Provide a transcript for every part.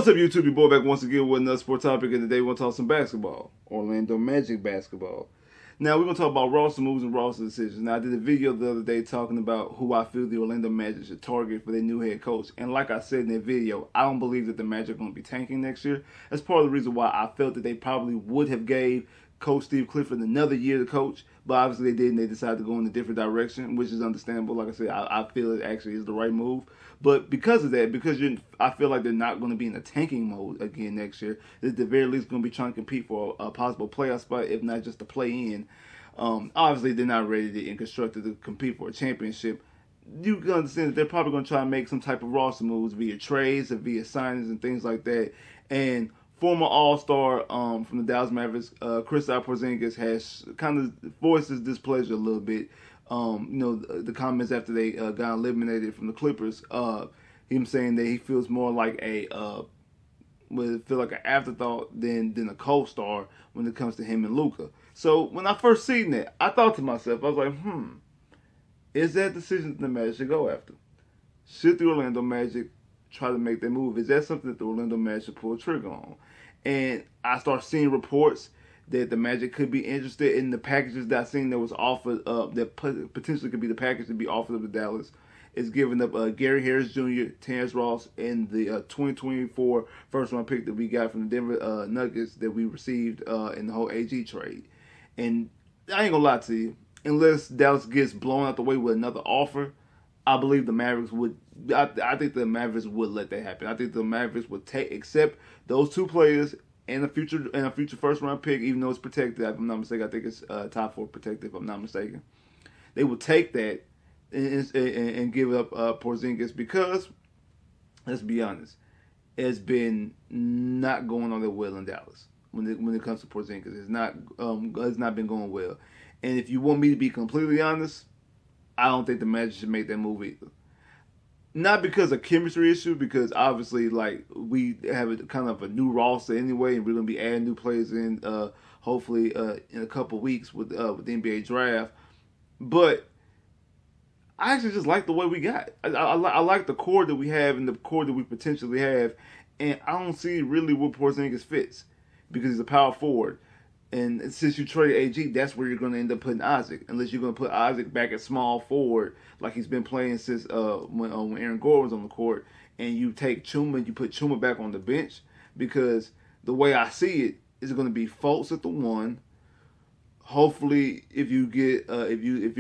What's up, YouTube? Your boy back once again with another sport topic, and today we're going to talk some basketball. Orlando Magic basketball. Now, we're going to talk about roster moves and roster decisions. Now, I did a video the other day talking about who I feel the Orlando Magic should target for their new head coach. And like I said in that video, I don't believe that the Magic are going to be tanking next year. That's part of the reason why I felt that they probably would have gave Coach Steve Clifford another year to coach. But obviously they didn't. They decided to go in a different direction, which is understandable. Like I said, I feel it actually is the right move. But because of that, I feel like they're not going to be in a tanking mode again next year. They're at the very least going to be trying to compete for a possible playoff spot, if not just to play in. Obviously, they're not ready and constructed to compete for a championship. You can understand that they're probably going to try and make some type of roster moves via trades or via signings and things like that. And former All-Star from the Dallas Mavericks, Kristaps Porzingis, has kind of voiced his displeasure a little bit. The comments after they got eliminated from the Clippers, him saying that he feels more like an afterthought than a co-star when it comes to him and Luka. So when I first seen that, I thought to myself, I was like, is that decision that the Magic should go after? Should the Orlando Magic try to make that move? Is that something that the Orlando Magic should pull a trigger on? And I start seeing reports that the Magic could be interested in the packages that I seen that was offered, that potentially could be the package to be offered of the Dallas. It's giving up Gary Harris Jr., Terrence Ross, and the 2024 first-round pick that we got from the Denver Nuggets that we received in the whole AG trade. And I ain't gonna lie to you, unless Dallas gets blown out the way with another offer, I believe the Mavericks would. I think the Mavericks would let that happen. I think the Mavericks would accept those two players and a future first round pick, even though it's protected. If I'm not mistaken, I think it's top 4 protected. If I'm not mistaken, they will take that and give up Porzingis because, let's be honest, it's been not going on that well in Dallas when it comes to Porzingis. It's not been going well. And if you want me to be completely honest, I don't think the Magic should make that move either. Not because of chemistry issue, because obviously, like, we have a kind of a new roster anyway, and we're gonna be adding new players in, hopefully, in a couple weeks with the NBA draft. But I actually just like the way we got. I like the core that we have and the core that we potentially have, and I don't see really where Porzingis fits because he's a power forward. And since you trade AG, that's where you're going to end up putting Isaac, unless you're going to put Isaac back at small forward like he's been playing since when Aaron Gordon was on the court, and you take Chuma and you put Chuma back on the bench, because the way I see it is going to be Fultz at the 1. Hopefully, if you're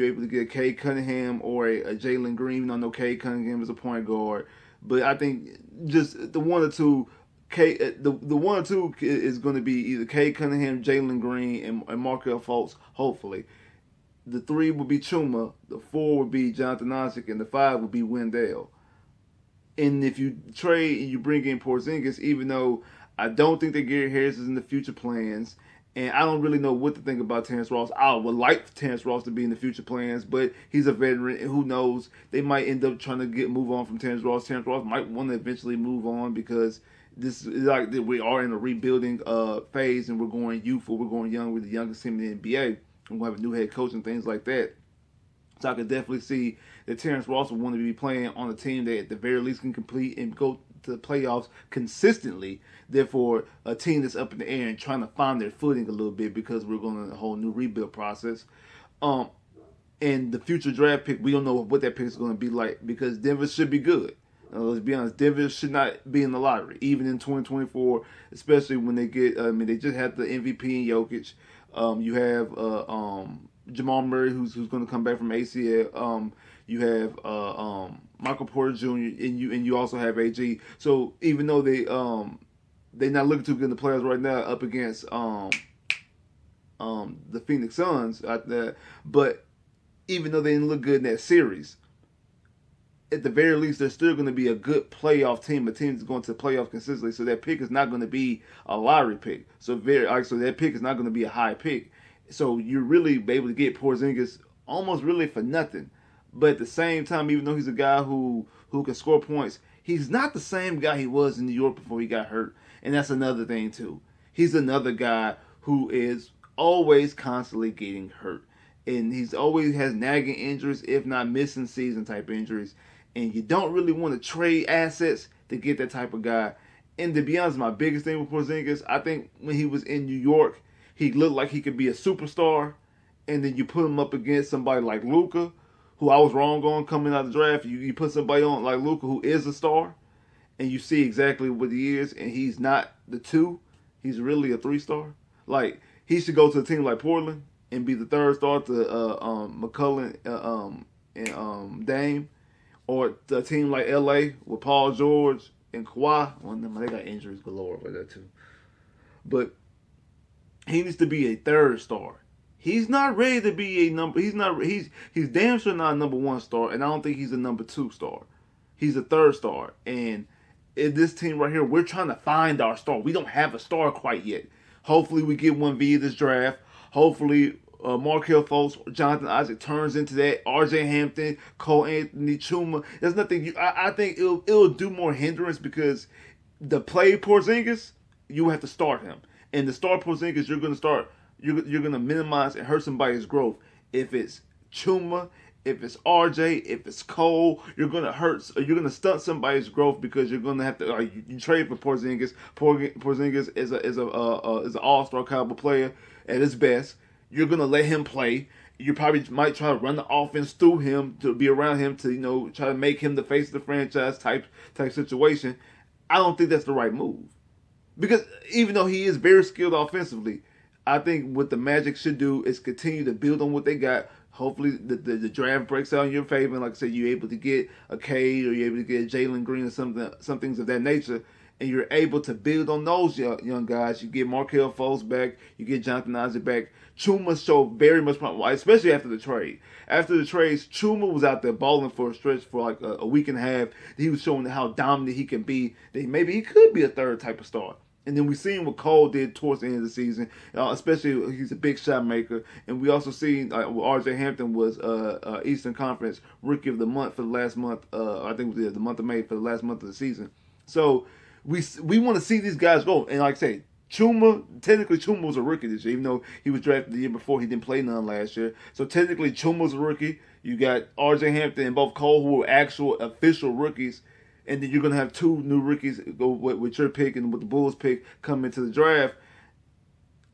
able to get a Cade Cunningham or a Jalen Green, I know Cade Cunningham is a point guard, but I think just the one or two. The 1 or 2 is going to be either Cade Cunningham, Jalen Green, and Markelle Fultz, hopefully. The 3 would be Chuma, the 4 would be Jonathan Isaac, and the 5 would be Wendell. And if you trade and you bring in Porzingis, even though I don't think that Gary Harris is in the future plans, and I don't really know what to think about Terrence Ross. I would like Terrence Ross to be in the future plans, but he's a veteran, and who knows? They might end up trying to move on from Terrence Ross. Terrence Ross might want to eventually move on because this is like we are in a rebuilding phase, and we're going youthful, we're going young. We're the youngest team in the NBA, and we'll have a new head coach and things like that. So I could definitely see that Terrence Ross would want to be playing on a team that at the very least can complete and go to the playoffs consistently. Therefore, a team that's up in the air and trying to find their footing a little bit, because we're going on a whole new rebuild process. And the future draft pick, we don't know what that pick is going to be like, because Denver should be good. Let's be honest, Denver should not be in the lottery, even in 2024, especially when they get, they just had the MVP in Jokic. You have Jamal Murray, who's going to come back from ACL. You have Michael Porter Jr., and you also have AG. So even though they're not looking too good in the playoffs right now up against the Phoenix Suns out there, but even though they didn't look good in that series, at the very least, they're still going to be a good playoff team, a team that's going to the playoffs consistently. So that pick is not going to be a lottery pick. So that pick is not going to be a high pick. So you're really able to get Porzingis almost really for nothing. But at the same time, even though he's a guy who can score points, he's not the same guy he was in New York before he got hurt. And that's another thing too. He's another guy who is always constantly getting hurt. And he's always has nagging injuries, if not missing season type injuries. And you don't really want to trade assets to get that type of guy. And to be honest, my biggest thing with Porzingis, I think when he was in New York, he looked like he could be a superstar. And then you put him up against somebody like Luka, who I was wrong on coming out of the draft. You put somebody on like Luka, who is a star, and you see exactly what he is, and he's not the two. He's really a 3-star. Like, he should go to a team like Portland and be the 3rd star to McCullough and Dame, or a team like LA with Paul George and Kawhi. Well, they got injuries galore with that too. But he needs to be a 3rd star. He's not ready to be a number. He's damn sure not a number 1 star, and I don't think he's a number 2 star. He's a 3rd star, and in this team right here, we're trying to find our star. We don't have a star quite yet. Hopefully, we get one via this draft. Hopefully, Markelle Fultz, Jonathan Isaac turns into that. R.J. Hampton, Cole Anthony, Chuma. There's nothing. I think it'll do more hindrance because the play Porzingis, you have to start him, and the start Porzingis, you're going to start. You're going to minimize and hurt somebody's growth. If it's Chuma, if it's RJ, if it's Cole, you're going to hurt. You're going to stunt somebody's growth because you're going to have to. You trade for Porzingis. Porzingis is an all-star caliber player at his best. You're going to let him play. You probably might try to run the offense through him to be around him to try to make him the face of the franchise type situation. I don't think that's the right move because even though he is very skilled offensively, I think what the Magic should do is continue to build on what they got. Hopefully, the draft breaks out in your favor. And like I said, you're able to get a Cade or you're able to get Jalen Green or some things of that nature. And you're able to build on those young guys. You get Markelle Fultz back. You get Jonathan Isaac back. Chuma showed very much promise, especially after the trade. After the trades, Chuma was out there balling for a stretch for like a week and a half. He was showing how dominant he can be. That maybe he could be a 3rd type of star. And then we seen what Cole did towards the end of the season, especially he's a big shot maker. And we also seen R.J. Hampton was Eastern Conference Rookie of the Month for the last month. I think it was the month of May for the last month of the season. So we want to see these guys go. And like I say, technically Chuma was a rookie this year, even though he was drafted the year before. He didn't play none last year. So technically Chuma was a rookie. You got R.J. Hampton and both Cole, who were actual official rookies. And then you're going to have 2 new rookies go with your pick and with the Bulls pick come into the draft.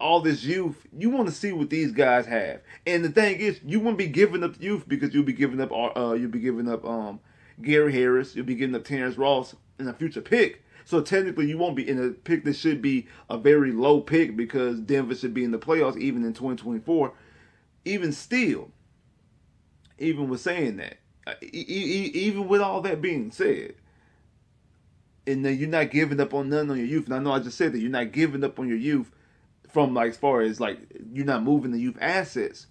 All this youth, you want to see what these guys have. And the thing is, you won't be giving up youth because you'll be giving up Gary Harris, you'll be giving up Terrence Ross in a future pick. So technically, you won't be in a pick that should be a very low pick because Denver should be in the playoffs even in 2024. Even still, even with saying that, even with all that being said, and then you're not giving up on none on your youth. And I know I just said that you're not giving up on your youth from like as far as like you're not moving the youth assets.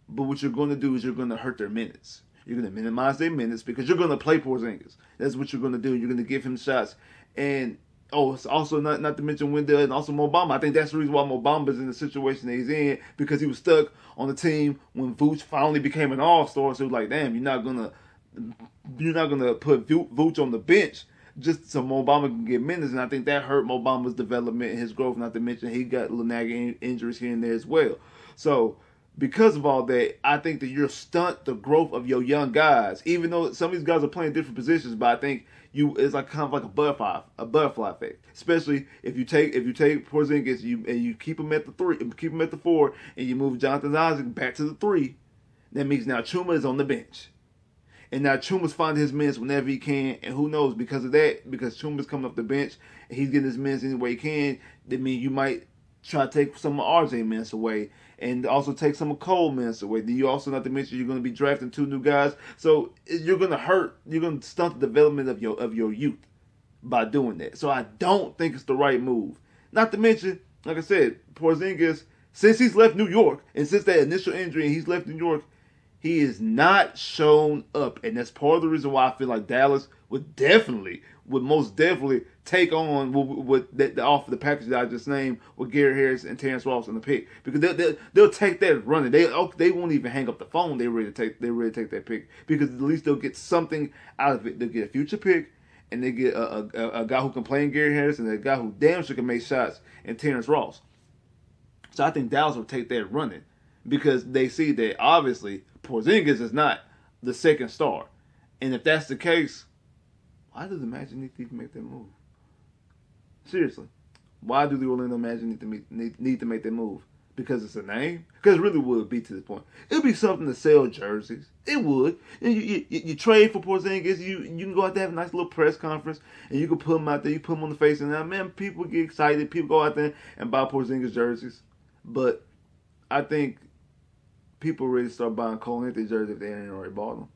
But what you're going to do is you're going to hurt their minutes. You're going to minimize their minutes because you're going to play Porzingis. That's what you're going to do. You're going to give him shots. And it's also not to mention Wendell and also Mo Bamba. I think that's the reason why Mo Bamba's in the situation that he's in because he was stuck on the team when Vooch finally became an all-star. So it was like, damn, you're not gonna put Vooch on the bench just so Mo Bamba can get minutes, and I think that hurt Mo Bamba's development and his growth, not to mention he got little nagging injuries here and there as well. So because of all that, I think that you're stunt the growth of your young guys, even though some of these guys are playing different positions, but I think it's like kind of like a butterfly effect. Especially if you take Porzingis and you keep him at the 3, keep him at the 4, and you move Jonathan Isaac back to the 3, that means now Chuma is on the bench. And now Chuma's finding his minutes whenever he can, and who knows, because of that, because Chuma's coming off the bench, and he's getting his minutes any way he can, that means you might try to take some of RJ minutes away, and also take some of Cole minutes away. Then you also, not to mention, you're going to be drafting 2 new guys, so you're going to stunt the development of your youth by doing that. So I don't think it's the right move. Not to mention, like I said, Porzingis, since he's left New York, and since that initial injury and he's left New York, he is not shown up, and that's part of the reason why I feel like Dallas would most definitely take on with the offer, the package that I just named with Gary Harris and Terrence Ross in the pick, because they'll take that running. They won't even hang up the phone. They ready to take that pick because at least they'll get something out of it. They'll get a future pick, and they get a guy who can play in Gary Harris and a guy who damn sure can make shots in Terrence Ross. So I think Dallas will take that running because they see that obviously Porzingis is not the second star. And if that's the case, why does the Magic need to even make that move? Seriously. Why do the Orlando Magic need to make that move? Because it's a name? Because it really would be to this point. It would be something to sell jerseys. It would. You trade for Porzingis. You can go out there, have a nice little press conference, and you can put them out there. You put them on the face, and now, man, people get excited. People go out there and buy Porzingis jerseys. But I think people really start buying Cole Anthony jerseys if they ain't already bought them.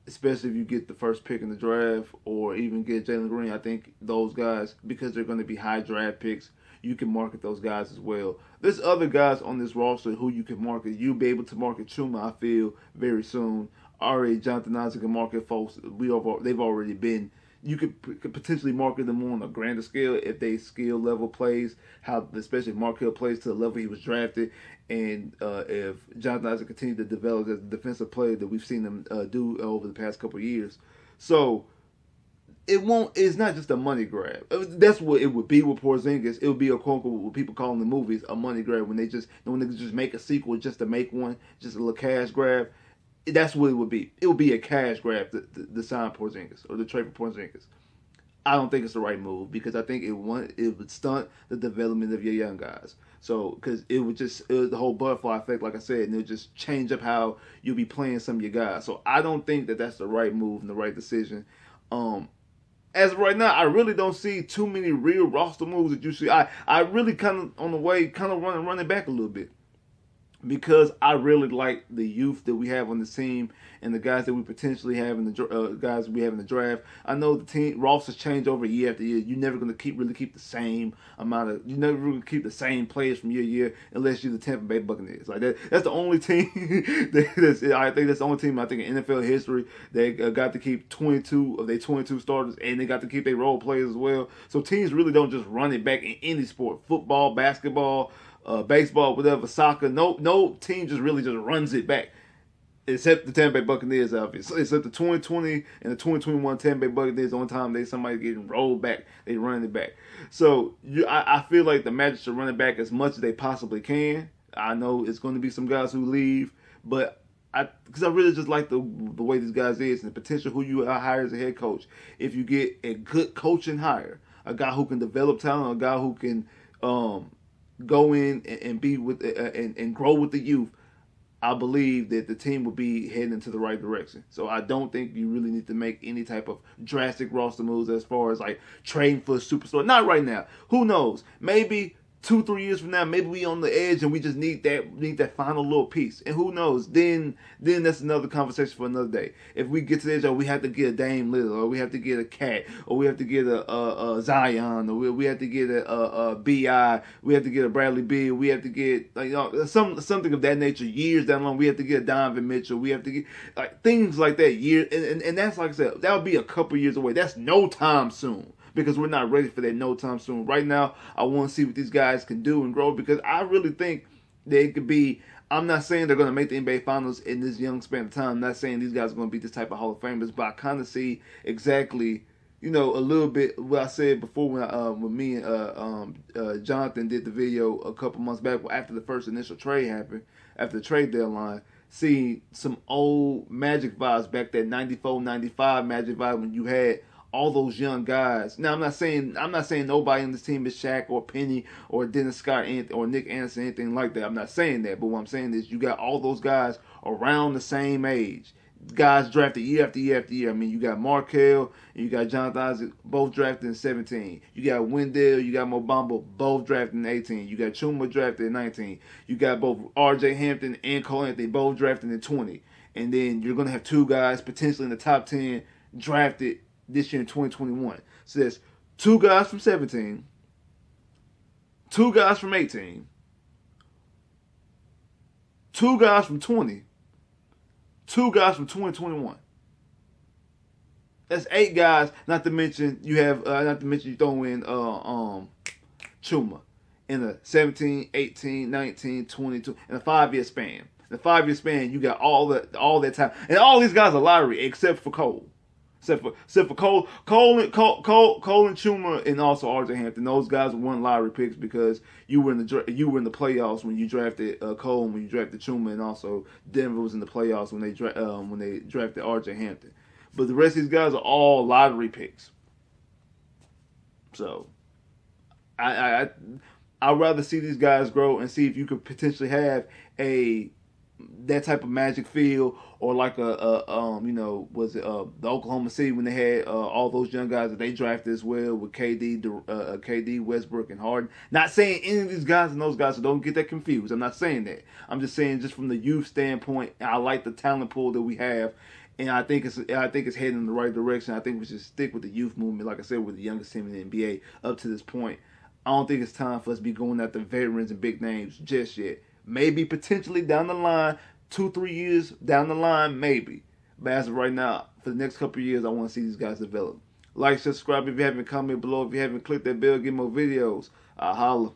Especially if you get the first pick in the draft or even get Jalen Green. I think those guys, because they're going to be high draft picks, you can market those guys as well. There's other guys on this roster who you can market. You'll be able to market Chuma, I feel, very soon. Already, Jonathan Isaac can market folks. They've already been. You could potentially market them on a grander scale if they skill level plays, how especially if Markelle plays to the level he was drafted, and if Jonathan Isaac continues to develop as a defensive player that we've seen him do over the past couple of years. So it's not just a money grab. That's what it would be with Porzingis. It would be a quote unquote what people call in the movies a money grab when they just make a sequel just to make one, just a little cash grab. That's what it would be. It would be a cash grab to sign Porzingis or the trade for Porzingis. I don't think it's the right move because I think it would stunt the development of your young guys. So because it was the whole butterfly effect, like I said, and it would just change up how you'll be playing some of your guys. So I don't think that that's the right move and the right decision. As of right now, I really don't see too many real roster moves that you see. I really kind of on the way, kind of running back a little bit. Because I really like the youth that we have on the team and the guys that we potentially have in the guys we have in the draft. I know the team rosters change over year after year. You're never going to keep the same amount of. You're never going to keep the same players from year to year unless you're the Tampa Bay Buccaneers. Like that. That's the only team. I think that's the only team I think in NFL history that got to keep 22 of their 22 starters, and they got to keep their role players as well. So teams really don't just run it back in any sport: football, basketball. Baseball, whatever, soccer. No team just runs it back, except the Tampa Bay Buccaneers, obviously. Except the 2020 and the 2021 Tampa Bay Buccaneers. The only time somebody getting rolled back, they run it back. So I feel like the Magic should run it back as much as they possibly can. I know it's going to be some guys who leave, but because I really just like the way these guys is and the potential who you hire as a head coach. If you get a good coaching hire, a guy who can develop talent, a guy who can go in and be with and grow with the youth, I believe that the team will be heading into the right direction. So I don't think you really need to make any type of drastic roster moves as far as like trading for a superstar. Not right now. Who knows? Maybe 2-3 years from now, maybe we on the edge and we just need that final little piece. And who knows? Then that's another conversation for another day. If we get to the edge, or we have to get a Dame Lillard, or we have to get a Cat, or we have to get a Zion, or we have to get a Bi, we have to get a Bradley Beal, we have to get something of that nature. Years down the line, we have to get a Donovan Mitchell, we have to get like things like that. And that's like I said, that would be a couple years away. That's no time soon. Because we're not ready for that no time soon. Right now, I want to see what these guys can do and grow because I really think they could be. I'm not saying they're going to make the NBA Finals in this young span of time. I'm not saying these guys are going to be this type of Hall of Famers, but I kind of see exactly, a little bit what I said before when me and Jonathan did the video a couple months back after the first initial trade happened, after the trade deadline. See some old Magic vibes back, that 94, 95 Magic vibe when you had all those young guys. Now I'm not saying nobody on this team is Shaq or Penny or Dennis Scott or Nick Anderson, anything like that. I'm not saying that, but what I'm saying is you got all those guys around the same age. Guys drafted year after year after year. I mean, you got Markelle and you got Jonathan Isaac, both drafted in 17. You got Wendell, you got Mo Bamba, both drafted in 18. You got Chuma drafted in 19. You got both R.J. Hampton and Cole Anthony, both drafted in 20. And then you're going to have two guys potentially in the top 10 drafted this year in 2021. So there's two guys from 17, two guys from 18, two guys from 20, two guys from 2021. That's 8 guys. Not to mention you throw in Chuma in a 17, 18, 19, 22 in a 5-year span. In a 5-year span, you got all that time, and all these guys are lottery except for Cole. Except for Cole and Chuma, and also R.J. Hampton. Those guys won lottery picks because you were in the playoffs when you drafted Cole, and when you drafted Chuma, and also Denver was in the playoffs when they drafted R.J. Hampton. But the rest of these guys are all lottery picks. So I'd rather see these guys grow and see if you could potentially have that type of Magic feel, or like was it the Oklahoma City when they had all those young guys that they drafted as well with KD, Westbrook, and Harden. Not saying any of these guys and those guys, so don't get that confused. I'm not saying that. I'm just saying, just from the youth standpoint, I like the talent pool that we have. And I think it's heading in the right direction. I think we should stick with the youth movement, like I said, with the youngest team in the NBA up to this point. I don't think it's time for us to be going after veterans and big names just yet. Maybe potentially down the line, 2-3 years down the line, maybe. But as of right now, for the next couple of years, I want to see these guys develop. Like, subscribe if you haven't, comment below if you haven't, click that bell, get more videos. I'll holla.